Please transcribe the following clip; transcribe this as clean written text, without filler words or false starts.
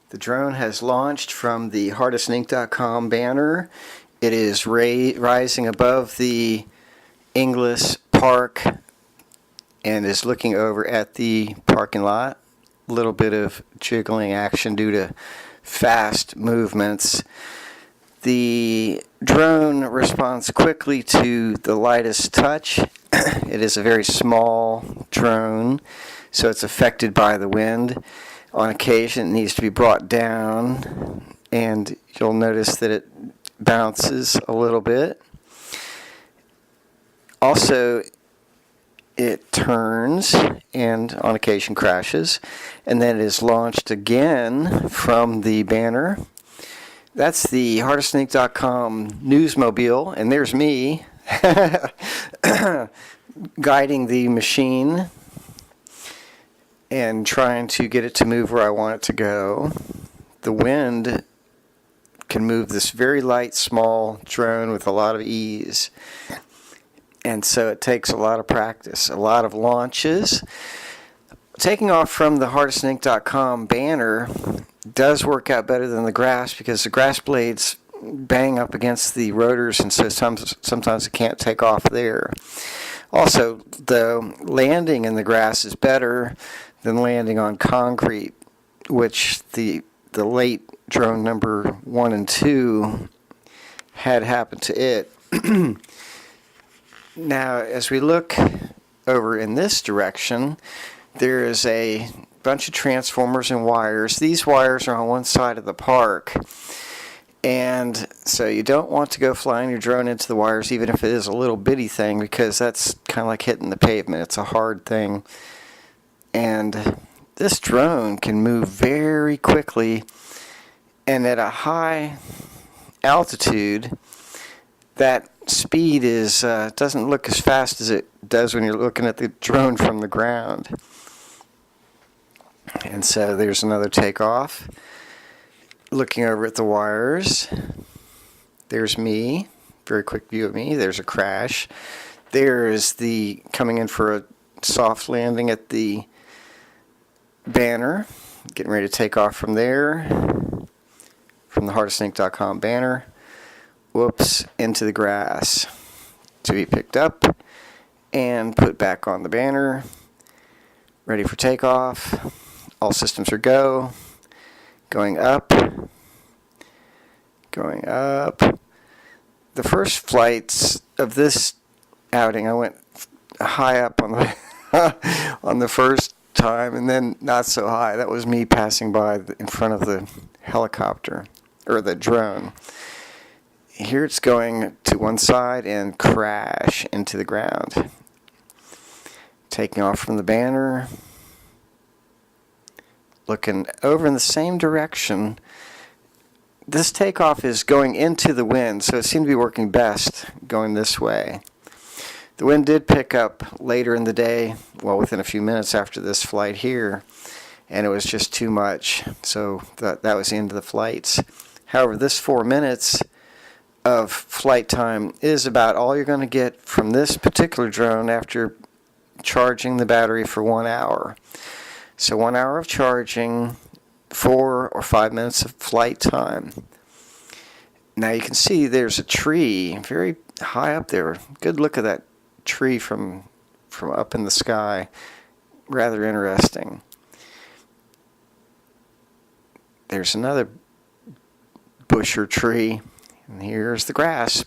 The drone has launched from the hardestink.com banner. It is rising above the Inglis Park and is looking over at the parking lot. A little bit of jiggling action due to fast movements. The drone responds quickly to the lightest touch. It is a very small drone, so it's affected by the wind. On occasion, it needs to be brought down, and you'll notice that it bounces a little bit. Also, it turns and on occasion crashes, and then it is launched again from the banner. That's the hardestink.com newsmobile, and there's me guiding the machine and trying to get it to move where I want it to go. The wind can move this very light, small drone with a lot of ease. And so it takes a lot of practice, a lot of launches. Taking off from the hardestink.com banner does work out better than the grass because the grass blades bang up against the rotors, and so sometimes it can't take off there. Also, the landing in the grass is better than landing on concrete, which the late drone number 1 and 2 had happened to it. Now, as we look over in this direction, there is a bunch of transformers and wires. These wires are on one side of the park, and so you don't want to go flying your drone into the wires, even if it is a little bitty thing, because that's kind of like hitting the pavement. It's a hard thing. And this drone can move very quickly, and at a high altitude, that speed is doesn't look as fast as it does when you're looking at the drone from the ground. And so there's another takeoff. Looking over at the wires, there's me. Very quick view of me. There's a crash. There is the coming in for a soft landing at the banner. Getting ready to take off from there, from the hardestink.com banner. Whoops, into the grass. To be picked up and put back on the banner. Ready for takeoff. All systems are go. Going up. Going up. The first flights of this outing, I went high up on the on the first time, and then not so high. That was me passing by in front of the helicopter, or the drone. Here it's going to one side and crash into the ground. Taking off from the banner. Looking over in the same direction. This takeoff is going into the wind, so it seemed to be working best going this way. The wind did pick up later in the day, well, within a few minutes after this flight here, and it was just too much, so that was the end of the flights. However, this 4 minutes of flight time is about all you're going to get from this particular drone after charging the battery for 1 hour. So 1 hour of charging, 4 or 5 minutes of flight time. Now you can see there's a tree very high up there. Good look at that tree from up in the sky. Rather interesting. There's another bush or tree, and here's the grass